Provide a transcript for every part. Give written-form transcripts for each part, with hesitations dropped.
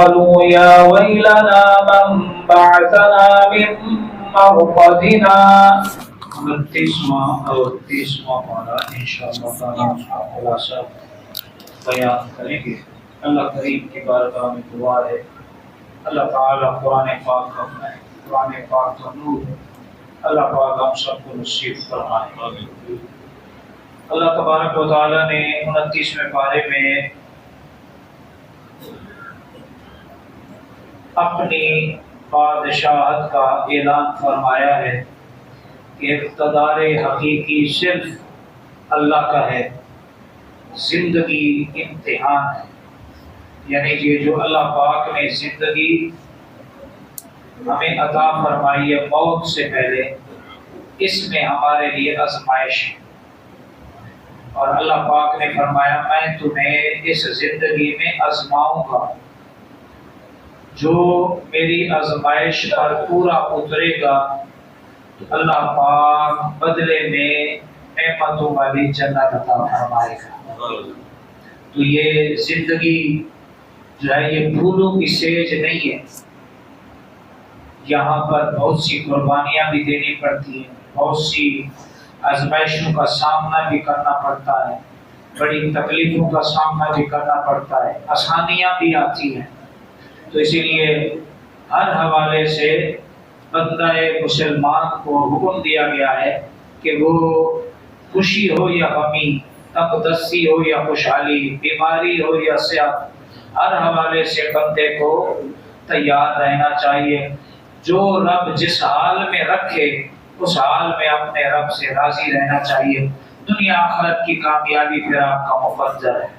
قالوا يا ويلنا من بعثنا من مرقدنا. 29واں اور 30واں پارہ انشاءاللہ تعالی اس کا خلاصہ بیان کریں گے. اللہ کریم کی بارگاہ میں دعا ہے اللہ تعالی قرآن پاک کا قرآن پاک کا نور اللہ پاک ہم سب کو نصیب فرمائے. اللہ تبارک و تعالی نے 29ویں پارے میں اپنی بادشاہت کا اعلان فرمایا ہے کہ اقتدار حقیقی صرف اللہ کا ہے. زندگی امتحان ہے، یعنی یہ جو اللہ پاک نے زندگی ہمیں عطا فرمائی ہے موت سے پہلے، اس میں ہمارے لیے آزمائش ہے. اور اللہ پاک نے فرمایا میں تمہیں اس زندگی میں آزماؤں گا، جو میری آزمائش پر پورا اترے گا اللہ پاک بدلے میں نعمتوں والی جنت عطا فرمائے گا. تو یہ زندگی جو ہے یہ پھولوں کی سیج نہیں ہے، یہاں پر بہت سی قربانیاں بھی دینی پڑتی ہیں، بہت سی آزمائشوں کا سامنا بھی کرنا پڑتا ہے، بڑی تکلیفوں کا سامنا بھی کرنا پڑتا ہے، آسانیاں بھی آتی ہیں. تو اسی لیے ہر حوالے سے بندہ مسلمان کو حکم دیا گیا ہے کہ وہ خوشی ہو یا غمی، تنگ دستی ہو یا خوشحالی، بیماری ہو یا صحت، ہر حوالے سے بندے کو تیار رہنا چاہیے. جو رب جس حال میں رکھے اس حال میں اپنے رب سے راضی رہنا چاہیے. دنیا آخرت کی کامیابی پھر آپ کا مقدر ہے.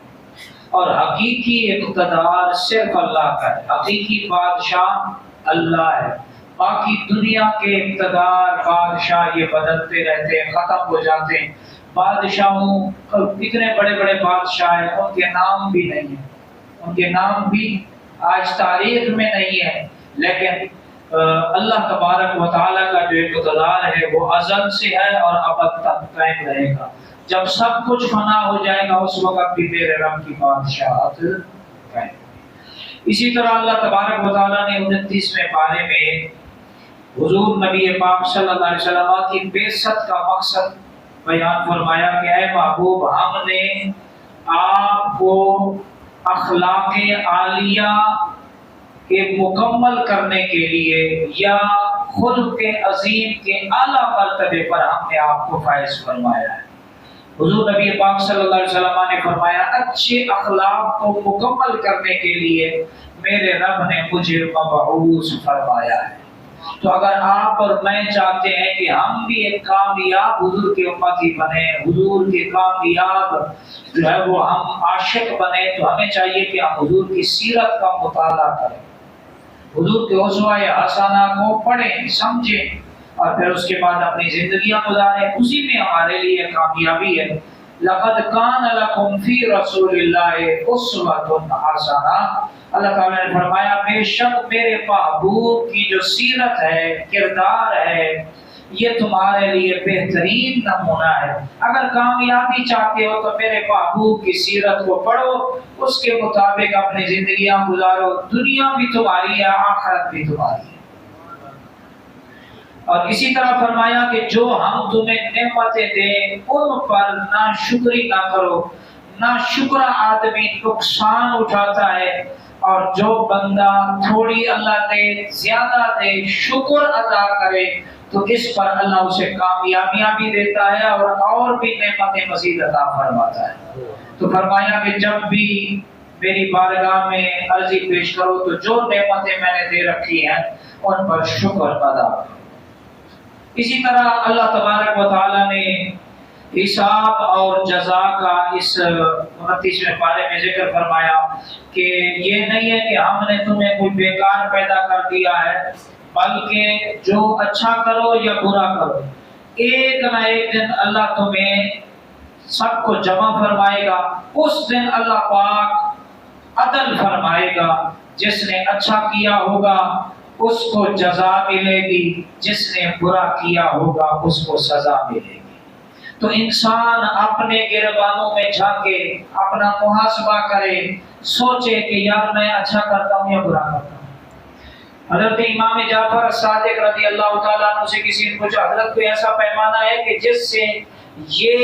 اور حقیقی اقتدار صرف اللہ کا ہے، حقیقی بادشاہ اللہ ہے. باقی دنیا کے اقتدار بادشاہ یہ بدلتے رہتے ہیں، ختم ہو جاتے ہیں. بادشاہوں اتنے بڑے بڑے بادشاہ ہیں، ان کے نام بھی نہیں ہیں، ان کے نام بھی آج تاریخ میں نہیں ہے. لیکن اللہ تبارک و تعالیٰ کا جو اقتدار ہے وہ ازل سے ہے اور ابد تک قائم رہے گا. جب سب کچھ فنا ہو جائے گا اس وقت بھی میرے رب کی بادشاہت قائم. اسی طرح اللہ تبارک و تعالیٰ نے 29ویں پارے میں حضور نبی پاک صلی اللہ علیہ وسلم کی بعثت کا مقصد بیان فرمایا کہ اے محبوب، ہم نے آپ کو اخلاق عالیہ کے مکمل کرنے کے لیے یا خلق کے عظیم کے اعلیٰ مرتبے پر ہم نے آپ کو فائز فرمایا ہے. حضور نبی پاک صلی اللہ علیہ وسلم نے فرمایا اچھے اخلاق کو مکمل کرنے کے لیے میرے رب نے مجھے مبعوث فرمایا ہے. تو اگر آپ اور میں چاہتے ہیں کہ ہم بھی ایک کامیاب حضور کے امتی بنے، حضور کے کامیاب جو ہے وہ ہم عاشق بنے، تو ہمیں چاہیے کہ ہم حضور کی سیرت کا مطالعہ کریں، حضور کے اسوہ حسنہ کو پڑھیں سمجھیں اور پھر اس کے بعد اپنی زندگیاں گزاریں. اسی میں ہمارے لیے کامیابی ہے. لقد کان لکم فی رسول اللہ اسوۃ حسنہ. اللہ تعالیٰ نے فرمایا بے شک میرے محبوب کی جو سیرت ہے، کردار ہے، یہ تمہارے لیے بہترین نمونہ ہے. اگر کامیابی چاہتے ہو تو میرے محبوب کی سیرت کو پڑھو، اس کے مطابق اپنی زندگیاں گزارو. دنیا بھی تمہاری ہے، آخرت بھی تمہاری ہے. اور اسی طرح فرمایا کہ جو ہم تمہیں نعمتیں دیں ان پر نہ شکری نہ کرو. نہ شکر آدمی نقصان اٹھاتا ہے، اور جو بندہ تھوڑی اللہ دے زیادہ دے شکر ادا کرے تو اس پر اللہ اسے کامیابیاں بھی دیتا ہے اور بھی نعمتیں مزید عطا فرماتا ہے. تو فرمایا کہ جب بھی میری بارگاہ میں عرضی پیش کرو تو جو نعمتیں میں نے دے رکھی ہیں ان پر شکر ادا کرو. اسی طرح اللہ تبارک و تعالیٰ نے حساب اور جزا کا اس 29ویں پارے میں ذکر فرمایا کہ یہ نہیں ہے کہ ہم نے تمہیں کوئی بیکار پیدا کر دیا ہے، بلکہ جو اچھا کرو یا برا کرو ایک نہ ایک دن اللہ تمہیں سب کو جمع فرمائے گا. اس دن اللہ پاک عدل فرمائے گا. جس نے اچھا کیا ہوگا اس کو جزا ملے گی، جس نے برا کیا ہوگا اس کو سزا ملے گی. تو انسان اپنے گربانوں میں جھانکے، اپنا محاسبہ کرے सोचे कि यार मैं अच्छा करता हूँ या बुरा करता हूँ। हजरत इमाम जाफर सादिक रज़ी अल्लाह तआला अन्हु से किसी ने पूछा, हजरत कोई ऐसा पैमाना है कि जिससे ये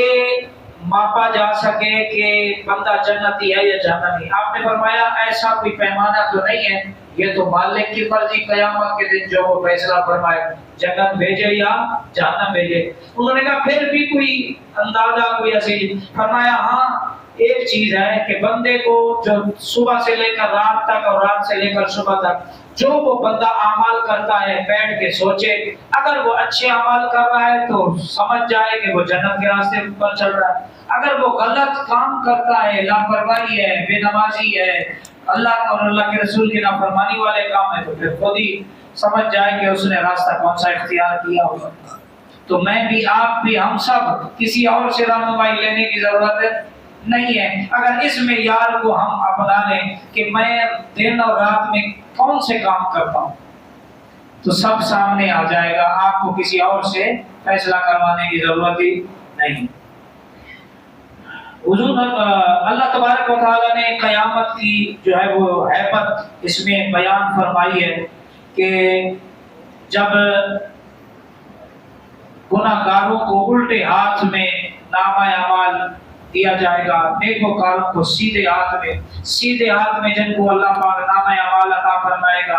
मापा जा सके कि बंदा जन्नती है या जहन्नमी? आपने फरमाया ऐसा कोई पैमाना तो नहीं है, ये तो मालिक की मर्जी, कयामत के दिन जो वो फैसला फरमाए जन्नत भेजे या जहन्नम भेजे। उन्होंने कहा फिर भी कोई अंदाजा, कोई ऐसी? फरमाया हाँ, एक चीज है कि बंदे को जो सुबह से लेकर रात तक और रात से लेकर सुबह तक जो वो बंदा अमल करता है, बैठ के सोचे, अगर वो अच्छे अमल कर रहा है तो समझ जाए कि वो जन्नत के रास्ते पर चल रहा है। अगर वो गलत काम करता है, लापरवाही है, बेनमाजी है, अल्लाह और अल्लाह के रसूल की नाफरमानी वाले काम है, तो फिर खुद ही समझ जाए कि उसने रास्ता कौन सा इख्तियार किया होगा। तो मैं भी, आप भी, हम सब किसी और से रहनुमाई लेने की जरूरत नहीं है। अगर इस मेयार को हम अपना लें कि मैं दिन और रात में कौन से काम करता हूँ, तो सब सामने आ जाएगा। आपको किसी और से फैसला करवाने की जरूरत ही नहीं। हुजूर अल्लाह तबारक व तआला ने क़यामत की जो है वो हैबत इसमें बयान फरमाई है कि जब गुनाहगारों को उल्टे हाथ में नामा अमाल दिया जाएगा, नेकोकारों को सीधे हाथ में जिनको अल्लाह पाक नामा अमाल अता फरमाएगा,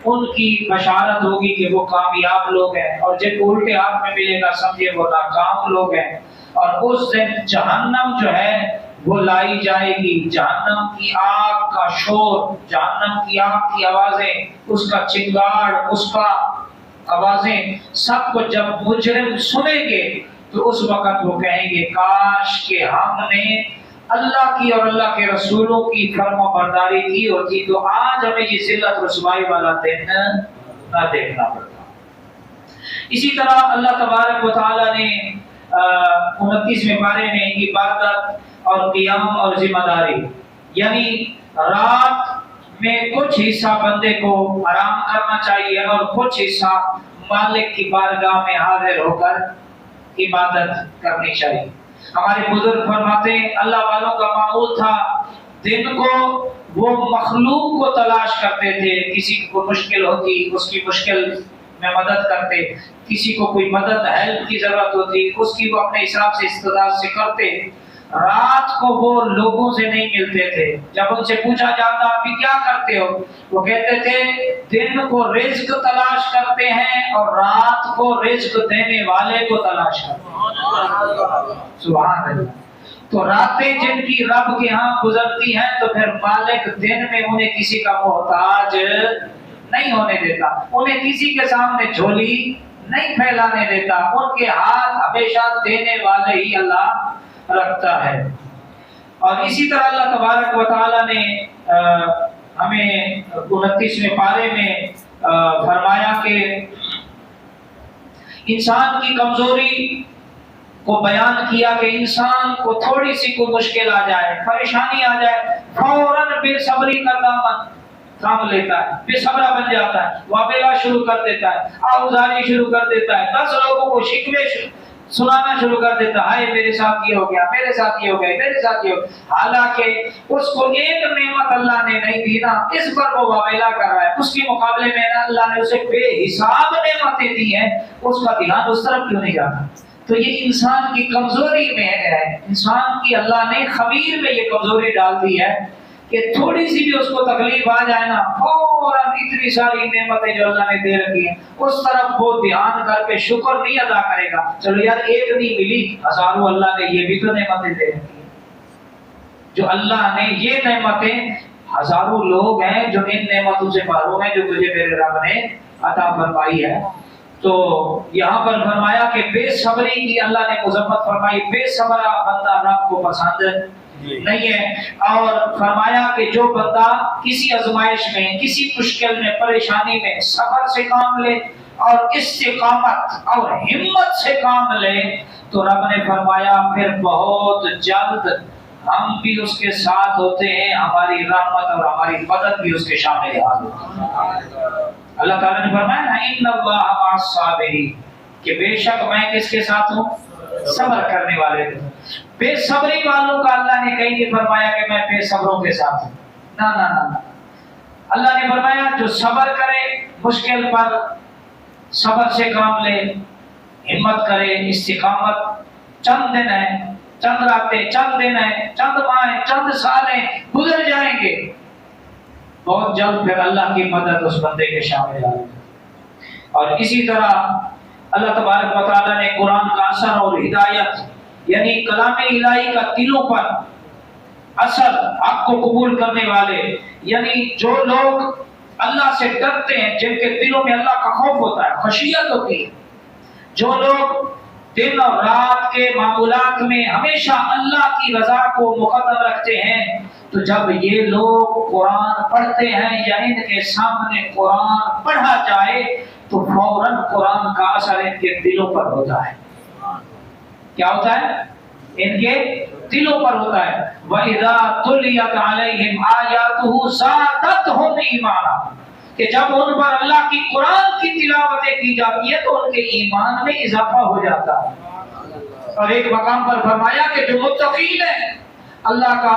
उनकी बशारत होगी कि वो कामयाब लोग हैं, और जिनको उल्टे हाथ में मिलेगा समझिए वो नाकाम लोग हैं। और उस दिन जहन्नम जो है वो लाई जाएगी, जहन्नम की आग का शोर, जहन्नम की आग की आवाजें, उसका चिंगाड़, उसका आवाजें, सब कुछ जब मुजरिम सुनेंगे तो उस वक्त वो कहेंगे काश के हमने अल्लाह की और अल्लाह के रसूलों की फर्माबरदारी की होती तो आज हमें ये जिल्लत रसवाई वाला दिन न देखना पड़ता। इसी तरह अल्लाह तबारक व तआला ने 29वें पारे में इबादत और क़ियाम और जिम्मेदारी, यानी रात में कुछ हिस्सा बंदे को आराम करना चाहिए और कुछ हिस्सा मालिक की बारगाह में हाजिर होकर इबादत करनी चाहिए। हमारे बुजुर्ग फरमाते हैं अल्लाह वालों का मामूल था दिन को वो मखलूक को तलाश करते थे, किसी को मुश्किल होती उसकी मुश्किल में मदद करते, किसी को कोई मदद हेल्प की जरूरत होती उसकी वो अपने हिसाब से इस्तेदाद से करते। रात को वो लोगों से नहीं मिलते थे, जब उनसे पूछा जाता अभी क्या करते हो, वो कहते थे दिन को रिज्क तलाश करते हैं और रात को रिज्क देने वाले को तलाश करते हैं। सुभान अल्लाह। तो रातें जिनकी रब के यहाँ गुजरती हैं तो फिर मालिक दिन में उन्हें किसी का मोहताज नहीं होने देता, उन्हें किसी के सामने झोली नहीं फैलाने देता, उनके हाथ हमेशा देने वाले ही अल्लाह रखता है। और इसी तरह अल्लाह तबारक व तआला ने हमें 29वें पारे में फरमाया कि इंसान की कमजोरी को बयान किया कि इंसान को थोड़ी सी कोई मुश्किल आ जाए, परेशानी आ जाए, फौरन बेसब्री का दामन थाम लेता है, बेसब्रा बन जाता है, वाबेला शुरू कर देता है, आउजारी शुरू कर देता है, 10 लोगों को शिकवे सुनाना शुरू कर देता है, मेरे साथ ये हो गया, मेरे साथ ये हो गया, मेरे साथ ये हो। हालांकि उसको एक नेमत अल्लाह ने नहीं दी ना, इस पर वो वावेला कर रहा है, उसके मुकाबले में अल्लाह ने उसे बेहिसाब नेमतें दी हैं, उसका ध्यान उस तरफ क्यों नहीं जाता? तो ये इंसान की कमजोरी में है, इंसान की अल्लाह ने खमीर में ये कमजोरी डाल दी है कि थोड़ी सी भी उसको तकलीफ आ जाए ना, फौरन इतनी सारी नेमतें जो अल्लाह ने दे रखी हैं उस तरफ वो ध्यान करके शुक्र नहीं अदा करेगा। चलो यार एक नहीं मिली, हजारों अल्लाह ने ये भी तो नेमतें दे रखी हैं, जो अल्लाह ने ये नेमतें, हजारों लोग हैं जो इन नेमतों से महरूम हैं जो तुझे मेरे रब ने अता फरमाई है। तो यहाँ पर फरमाया कि बेसब्री की अल्लाह ने मुज़म्मत फरमाई, बेसब्रा बंदा रब को पसंद नहीं है। और फरमाया कि जो बंदा किसी आजमाइश में, किसी मुश्किल में, परेशानी में सब्र से काम ले और इस्तिकामत और हिम्मत से काम ले तो रब ने फरमाया फिर बहुत जल्द हम भी उसके साथ होते हैं, हमारी रहमत और हमारी मदद भी उसके शामिल है। अल्लाह ताला ने फरमाया ना इन्नल्लाह मअस-साबिरीन, कि बेशक मैं किसके साथ हूँ? सब्र करने वाले। बेसब्री वालों का अल्लाह ने कहीं नहीं फरमाया कि मैं बेसब्रों के साथ हूँ, ना ना ना ना, अल्लाह ने फरमाया जो सब्र करे मुश्किल पर, सब्र से काम ले, हिम्मत करे, इस्तिकामत, चंद दिन है, चंद रातें, चंद दिन है, चंद माह, चंद सालें गुजर जाएंगे, बहुत जल्द फिर अल्लाह की मदद उस बंदे के शामिल आएगी। और इसी तरह अल्लाह तबारक व तआला ने कुरान का असर और हिदायत यानी कलाम इलाही का दिलों पर असर, हक को कबूल करने वाले यानी जो लोग अल्लाह से डरते हैं, जिनके दिलों में अल्लाह का खौफ होता है, खशियत होती है, जो लोग दिन और रात के मामूलात में हमेशा अल्लाह की रजा को मुकद्दम रखते हैं, तो जब ये लोग कुरान पढ़ते हैं या इनके सामने कुरान पढ़ा जाए तो फौरन कुरान का असर इनके दिलों पर होता है। क्या होता है? इनके दिलों पर होता है। वइज़ा तुलियत अलैहिम आयातुहु ज़ादतहुम ईमाना, कि जब उन पर अल्लाह की कुरान की तिलावतें की जाती है तो उनके ईमान में इजाफा हो जाता है। और एक मकाम पर फरमाया कि जो मुत्तकीन है, अल्लाह का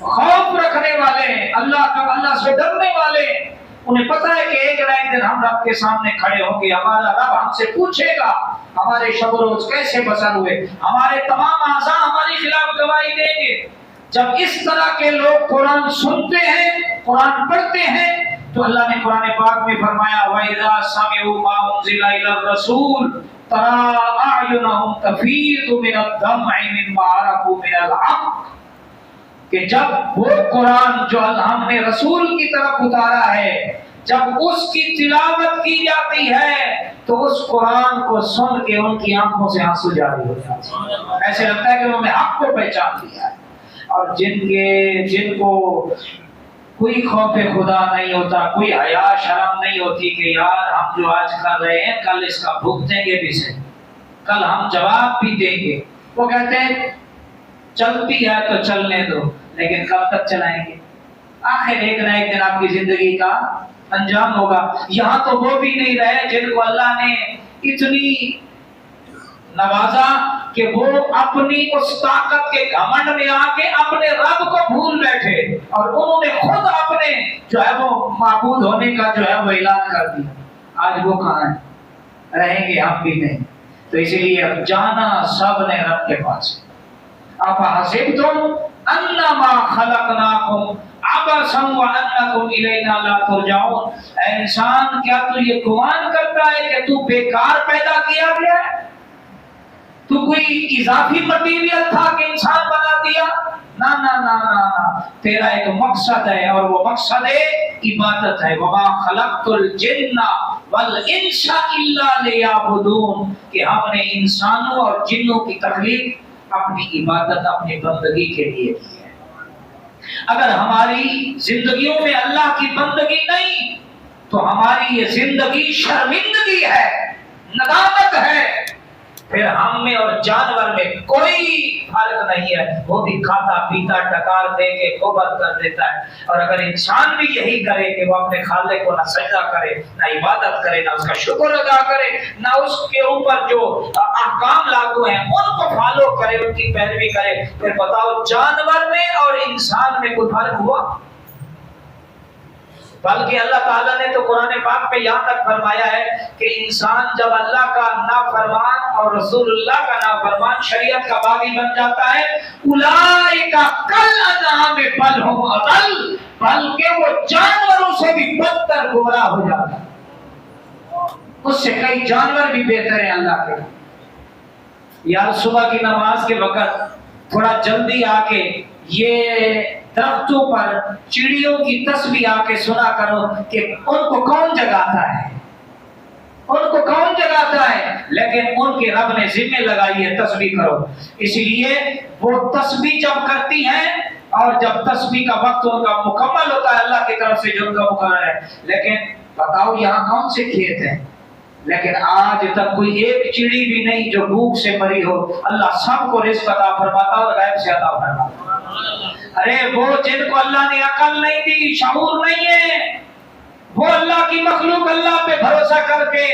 खौफ रखने वाले हैं, अल्लाह से डरने वाले, उन्हें पता है कि एक ना एक दिन हम रब के सामने खड़े होंगे, हमारा रब हमसे पूछेगा हमारे शब रोज कैसे बसर हुए, हमारे तमाम आज़ा हमारे खिलाफ गवाही देंगे। जब इस तरह के लोग कुरान सुनते हैं, कुरान पढ़ते हैं, तो अल्लाह ने कुरान पाक में फरमाया वइज़ा समिउ मा उनज़िला इलर रसूल तरा अयुनहुम तफीदु मिनद दम'i मिम्मा अरफू मिनल हक़, कि जब वो कुरान जो हमने रसूल की तरफ उतारा है, जब उसकी तिलावत की जाती है तो उस कुरान को सुन के उनकी आंखों से आंसू जारी हो जाते हैं, ऐसे लगता है कि उन्होंने हक को पहचान लिया है। और जिनको कोई खौफ खुदा नहीं होता, कोई हया शर्म नहीं होती कि यार हम जो आज कर रहे हैं कल इसका भुगतेंगे भी से, कल हम जवाब भी देंगे, वो कहते हैं चलती है तो चलने दो, लेकिन कब तक चलाएंगे? आखिर एक ना एक दिन आपकी जिंदगी का अंजाम होगा। यहाँ तो वो भी नहीं रहे जिनको अल्लाह ने इतनी नवाजा कि वो अपनी उस ताकत के घमंड में आके अपने रब को भूल बैठे और उन्होंने खुद अपने जो है वो माबूद होने का जो है वो ऐलान कर दिया। आज वो कहाँ है? रहेंगे हम भी नहीं। तो इसीलिए अब जाना सब ने रब के पास है। आप हसिबतुम अन्नमा खलकनाकुम अबसन व अन्नकुम इलैना ला तुरजाऊन। ऐ इंसान, क्या तू ये गुमान करता है कि तू बेकार पैदा किया गया है? तू कोई इजाफी मटीरियल था कि इंसान बना दिया? ना ना ना ना ना, तेरा एक मकसद है और वो मकसद है इबादत है। वमा खलक़तुल जिन्ना वल इंसा इल्ला लियअबुदून, कि हमने इंसानों और जिन्नों की तख्लीक अपनी इबादत, अपनी बंदगी के लिए की है। अगर हमारी जिंदगियों में अल्लाह की बंदगी नहीं तो हमारी ये जिंदगी शर्मिंदगी है, नदामत है। फिर हम में और जानवर में कोई फर्क नहीं है। वो भी खाता पीता टकार दे के गोबर कर देता है। और अगर इंसान भी यही करे कि वो अपने खालिक को ना सजदा करे, ना इबादत करे, ना उसका शुक्र अदा करे, ना उसके ऊपर जो अहकाम लागू हैं उनको फॉलो करे, उनकी पैरवी करे, फिर बताओ जानवर में और इंसान में कोई फर्क हुआ? बल्कि अल्लाह ताला ने तो कुरान पाक में यहाँ तक फरमाया है कि इंसान जब अल्लाह का नाफरमान और रसूलुल्लाह का नाफरमान, शरीयत का बागी बन जाता है, उलाइका कल अनआम बल हुम अदल, बल्कि वो जानवरों से भी बदतर गुमराह हो जाता है। उससे कई जानवर भी बेहतर हैं अल्लाह के। यार सुबह की नमाज के वक्त थोड़ा जल्दी आके ये दरख्तों पर चिड़ियों की तस्बीह आके सुना करो कि उनको कौन जगाता है, उनको कौन जगाता है, लेकिन उनके रब ने जिम्मे लगाई है तस्बीह करो। इसलिए वो तस्बीह जब करती हैं और जब तस्बीह का वक्त उनका मुकम्मल होता है अल्लाह की तरफ से जो उनका मुकर्रर है, लेकिन बताओ यहाँ कौन से खेत हैं? लेकिन आज तक कोई एक चिड़ी भी नहीं जो भूख से मरी हो। अल्लाह सबको रिज़्क़ अता फरमाता और गैब से अता फरमाता। अरे वो जिनको अल्लाह ने अकल नहीं दी, शऊर नहीं है, वो अल्लाह की बाकी मखलूक अल्लाह पे भरोसा करके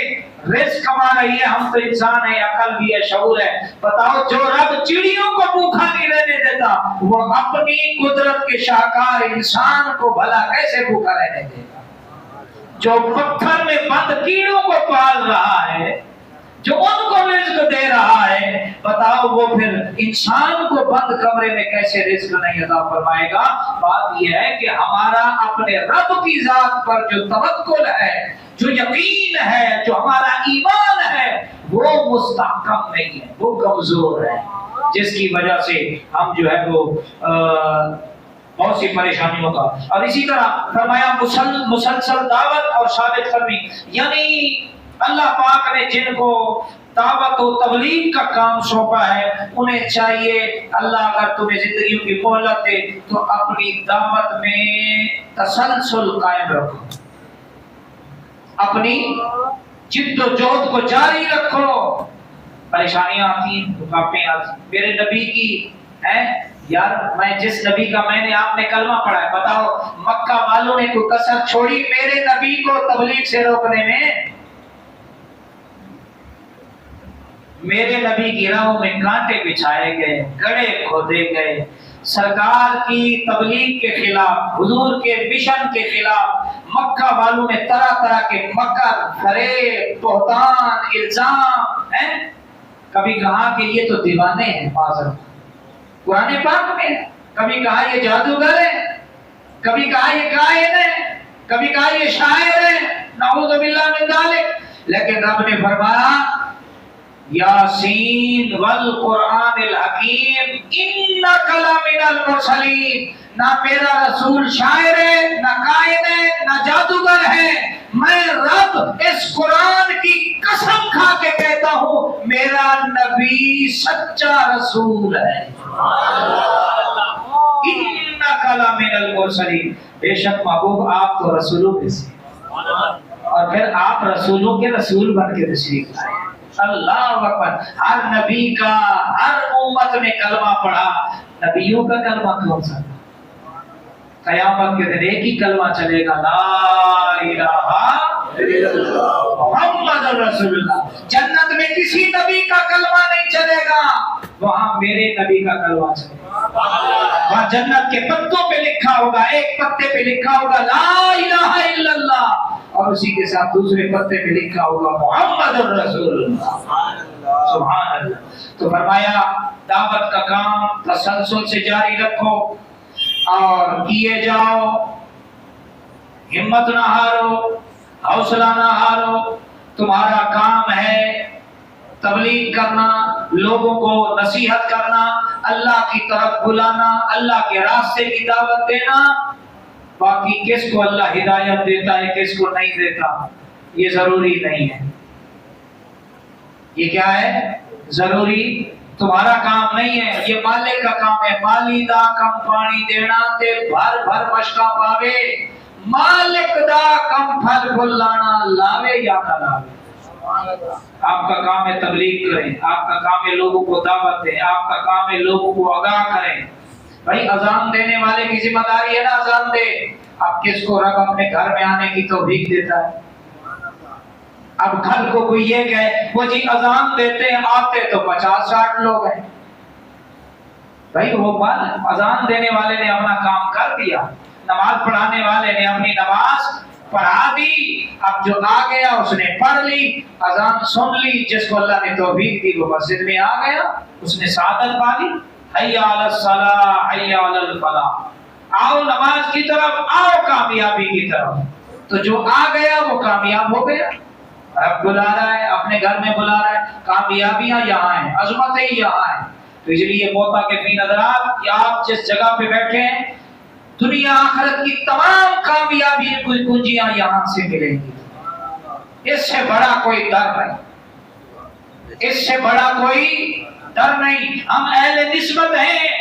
रिस्क कमा रही है, हम तो इंसान है, अकल भी है, शऊर है। बताओ जो रब चिड़ियों को भूखा नहीं रहने देता, वो अपनी कुदरत के शाहकार इंसान को भला कैसे भूखा रहने देगा? जो पत्थर में बंद कीड़ों को पाल रहा है, जो उनको रिस्क दे रहा है, बताओ वो फिर इंसान को बंद कमरे में कैसे रिस्क नहीं अता फरमाएगा? बात यह है कि हमारा अपने रब की जात पर जो तवक्कुल है, जो यकीन है, जो हमारा ईमान है, वो मुस्तहकम नहीं है, वो कमजोर है, जिसकी वजह से हम जो है वो बहुत सी परेशानियों का। और इसी तरह फरमाया मुसलसल दावत और साबित कदमी, यानी अल्लाह पाक ने जिनको दावत और तबलीग का काम सौंपा है, उन्हें चाहिए अल्लाह अगर तुम्हें जिंदगी की मोहलत दे तो अपनी दावत में तसलसल कायम रखो, अपनी जिद्दोजहद को जारी रखो। परेशानियां आती हैं, रुकावटें आती हैं। मेरे नबी की है यार, मैं जिस नबी का मैंने आपने कलमा पढ़ा है, बताओ मक्का वालों ने कोई कसर छोड़ी मेरे नबी को तबलीग से रोकने में? मेरे नबी की राहों में कांटे बिछाए गए, गड्ढे खोदे गए, सरकार की तबलीग के खिलाफ, हुजूर के मिशन के खिलाफ मक्का वालों ने तरह तरह के मकर, फरेब, बहतान, इल्जाम है। कभी कहा कि ये तो दीवाने हैं, पागल कुरान पाक में, कभी कहा ये जादूगर है, कभी कहा ये काहिन है, कभी कहा ये शायर है, नऊज़ु बिल्लाह मिन ज़ालिक। लेकिन रब ने फरमाया यासीन वल कुरानिल हकीम इन्नका लमिनल मुरसलीन, ना मेरा रसूल शायर है, ना काहिन है, ना जादूगर है, मैं रब इस कुरान की कसम खा के कहता हूँ मेरा नबी सच्चा रसूल है। इन्नका लमिनल मुरसलीन, बेशक महबूब आप तो रसूलों में से, और फिर आप रसूलों के रसूल बन के तशरीफ लाए। अल्लाह अकबर। हर नबी का, हर उम्मत ने कलमा पढ़ा, नबियों का कलमा कौन सा? कयामत के दिन एक ही कलमा चलेगा, ला इलाहा इल्लल्लाह मुहम्मदुर रसूलुल्लाह। जन्नत में किसी नबी का कलमा नहीं चलेगा, वहां मेरे नबी का कलमा चलेगा। वहां जन्नत के पत्तों पे लिखा होगा, एक पत्ते पे लिखा होगा ला इलाहा इल्लल्लाह, और उसी के साथ दूसरे पत्ते पे लिखा होगा मुहम्मदुर रसूलुल्लाह। सुभान अल्लाह। तो फरमाया दावत का काम तसलसल से जारी रखो और किए जाओ, हिम्मत ना हारो, हौसला ना हारो। तुम्हारा काम है तबलीग करना, लोगों को नसीहत करना, अल्लाह की तरफ बुलाना, अल्लाह के रास्ते की दावत देना। बाकी किसको अल्लाह हिदायत देता है, किसको नहीं देता, ये जरूरी नहीं है। ये क्या है? जरूरी तुम्हारा काम नहीं है, ये मालिक का काम है। माली दा कम पानी देना ते भर भर मशका पावे, मालिक दा कम फल फुलाना लावे या ना लावे। आपका काम है तबलीग करें, आपका काम है लोगों को दावत दें, आपका काम है लोगों को आगाह करें। भाई अजान देने वाले की जिम्मेदारी है ना अजान दे। अब किसको रब अपने घर में आने की तौफीक देता है? अब घर को कोई ये कहे वो जी अजान देते हैं, आते तो 50-60 लोग हैं। भाई वो बात, अजान देने वाले ने अपना काम कर दिया, नमाज पढ़ाने वाले ने अपनी नमाज पढ़ा दी। अब जो आ गया उसने पढ़ ली, अजान सुन ली, जिसको अल्लाह ने तौफीक दी वो मस्जिद में आ गया, उसने सादत पा ली। हय्या अलस सलाह हय्या अलल फलाह, आओ नमाज की तरफ, आओ कामयाबी की तरफ। तो जो आ गया वो कामयाब हो गया। रब बुला रहा है, अपने घर में बुला रहा है, कामयाबियां यहाँ हैं, अजमतें ही यहाँ हैं। तो इसलिए मोता के तीन हज़रात या आप जिस जगह पे बैठे हैं, दुनिया आखिरत की तमाम कामयाबी की कुंजियां यहाँ से मिलेंगी। इससे बड़ा कोई डर नहीं, इससे बड़ा कोई डर नहीं। हम अहले निस्बत हैं।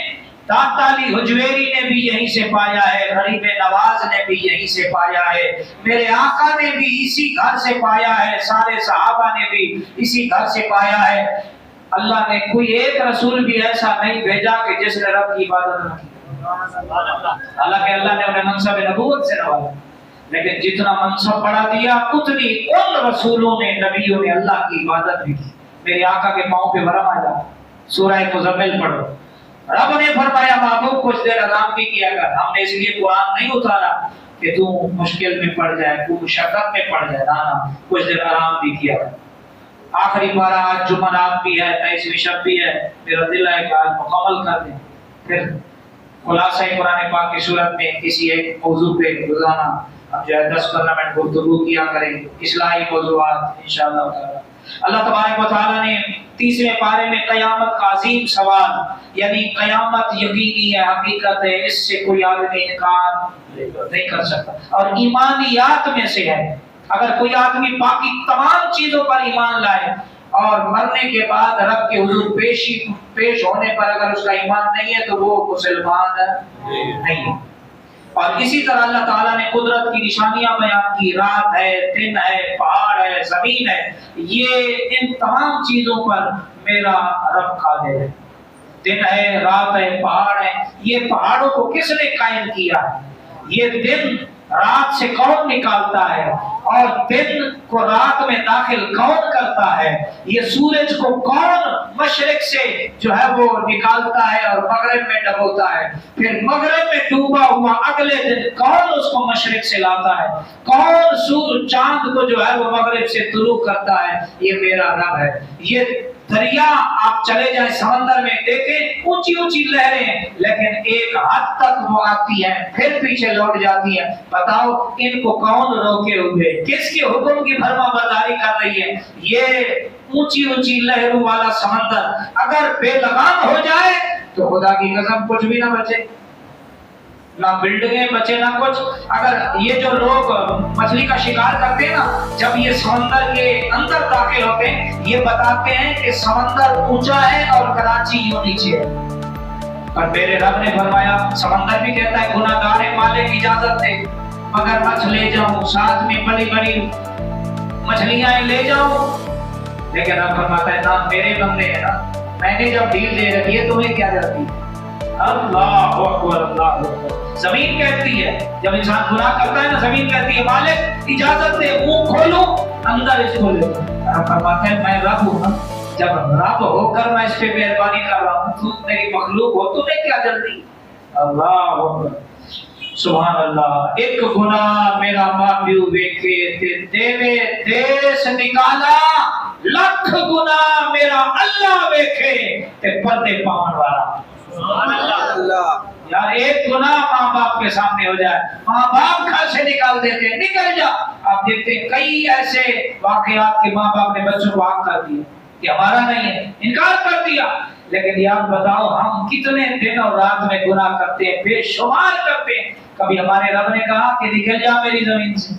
दाता अली हुजवेरी ने भी यहीं से पाया है, गरीब नवाज ने भी यहीं से पाया है, मेरे आका ने भी इसी घर से पाया है, सारे सहाबा ने भी इसी घर से पाया है। अल्लाह ने कोई एक रसूल भी ऐसा नहीं भेजा कि जिसने रब की इबादत न की। हालांकि अल्लाह ने उन्हें मनसब नबूवत से नवाजा, لیکن جتنا منصب بڑھا دیا اتنی ان رسولوں نے نبیوں نے اللہ کی عبادت بھی کی. میرے آقا کے پاؤں پہ برم آ جا, سورہ مزمل پڑھو. رب نے فرمایا محبوب کچھ دیر آرام بھی کیا کر. ہم نے اس لیے قرآن نہیں اتارا کہ تو مشکل میں پڑ جائے, تو مشقت میں پڑ جائے, نہ کچھ دیر آرام بھی کیا کر. آخری پارہ آج جمعرات بھی ہے, 23ویں شب بھی ہے, میرا دل ہے کہ آج مکمل کر دیں. پھر خلاصہ قرآن پاک کی صورت میں کسی ایک موضوع پہ روزانہ اب جو ہے 10-15 منٹ گفتگو کیا کریں, اصلاحی موضوعات انشاءاللہ تعالی. اللہ تبارک و تعالیٰ نے 30ویں پارے میں قیامت کا عظیم سوال, یعنی قیامت یقینی ہے, حقیقت ہے, اس سے کوئی آدمی انکار نہیں کر سکتا, اور ایمانیات میں سے ہے. اگر کوئی آدمی باقی تمام چیزوں پر ایمان لائے اور مرنے کے بعد رب کے حضور پیش ہونے پر اگر اس کا ایمان نہیں ہے تو وہ مسلمان نہیں ہے. اور اسی طرح اللہ تعالیٰ نے قدرت کی نشانیاں بیان کی, رات ہے, دن ہے, پہاڑ ہے, زمین ہے, یہ ان تمام چیزوں پر میرا رب قادر ہے. دن ہے, رات ہے, پہاڑ ہے, یہ پہاڑوں کو کس نے قائم کیا ہے؟ یہ دن رات سے کون نکالتا ہے اور دن کو رات میں داخل کون کرتا ہے؟ یہ سورج کو کون مشرق سے جو ہے وہ نکالتا ہے اور مغرب میں ڈبوتا ہے؟ پھر مغرب میں ڈوبا ہوا اگلے دن کون اس کو مشرق سے لاتا ہے؟ کون سورج چاند کو جو ہے وہ مغرب سے طلوع کرتا ہے؟ یہ میرا رب ہے. یہ دریا آپ چلے جائیں سمندر میں دیکھیں, اونچی اونچی لہریں, لیکن ایک حد تک وہ آتی ہیں پھر پیچھے لوٹ جاتی ہیں. بتاؤ ان کو کون روکے ہوئے, کس کے حکم کی فرما برداری کر رہی ہے؟ یہ اونچی اونچی لہروں والا سمندر اگر بے لگام ہو جائے تو خدا کی قسم کچھ بھی نہ بچے, نہ بلڈنگیں بچے نہ کچھ. اگر یہ جو لوگ مچھلی کا شکار کرتے ہیں نا, جب یہ سمندر کے اندر داخل ہوتے ہیں یہ بتاتے ہیں کہ سمندر اونچا ہے اور کراچی یوں نیچے ہے. اور میرے رب نے فرمایا, سمندر بھی کہتا ہے گناہ گار مالک اجازت دے مگر مچھ لے جاؤں, ساتھ میں بڑی بڑی مچھلیاں لے جاؤں. لیکن رب فرماتا ہے نا میرے بندے ہیں نا, میں نے جب ڈیل دے رکھی ہے تمہیں کیا جاتی ہے؟ اللہ اکبر, اللہ اکبر. زمین کہتی ہے جب انسان گناہ کرتا ہے نا, زمین کہتی ہے مالک اجازت دے, منہ کھولو اندر اس کو لے. فرماتا ہے میں رب ہوں نا, جب رب ہو کر میں اس پہ مہربانی کر رہا ہوں, تو میری مخلوق ہو, تمہیں کیا جلدی؟ اللہ اکبر, سبحان اللہ. ایک گناہ میرا ماپیو ویکھے تے دیوے دیس نکالا, لکھ گناہ میرا اللہ ویکھے تے پردے پاؤن والا. یار ایک گناہ ماں باپ کے سامنے ہو جائے, ماں باپ گھر سے نکال دیتے, نکل جا. آپ دیکھتے ہیں کئی ایسے واقعات کے ماں باپ نے بچوں کو آگ کر دیا کہ ہمارا نہیں ہے, انکار کر دیا. لیکن یار بتاؤ ہم کتنے دن اور رات میں گناہ کرتے ہیں, بے شمار کرتے ہیں. کبھی ہمارے رب نے کہا کہ نکل جا میری زمین سے,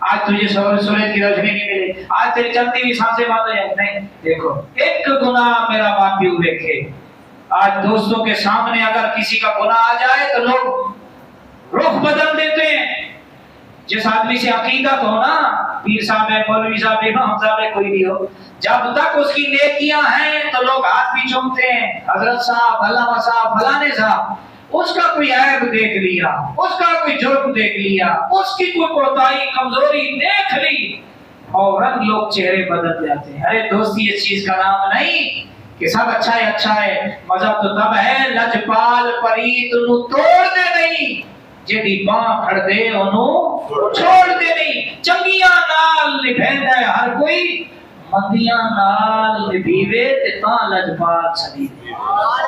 آج تجھے سورج کی روشنی نہیں ملے, آج تیری چلتی ہوئی سانسیں بند ہو جائیں؟ نہیں. دیکھو ایک گناہ میرا باپ بھی دیکھے. آج دوستوں کے سامنے اگر کسی کا گناہ آ جائے تو لوگ رخ بدل دیتے ہیں. جس آدمی سے عقیدت ہو نا, پیر صاحب ہے, مولوی صاحب ہے, امام صاحب ہے, کوئی بھی ہو, جب تک اس کی نیکیاں ہیں تو لوگ ہاتھ بھی چومتے ہیں, حضرت صاحب, علامہ صاحب, فلانے صاحب. اس کا کوئی عیب دیکھ لیا, اس کا کوئی جرم دیکھ لیا, اس کی کوئی کوتاہی کمزوری دیکھ لی, فوراً لوگ چہرے بدل جاتے ہیں. ارے دوستی اس چیز کا نام نہیں کہ سب اچھا ہے. مذہب تو تب ہے لجپال پریت نو توڑ دے نہیں, جیڑی باں پھڑ دے انہوں چھوڑ دے نہیں. چنگیاں نال نبھیندا ہے ہر کوئی, مندیاں نال نبھیوے تے تاں لجپال سدی.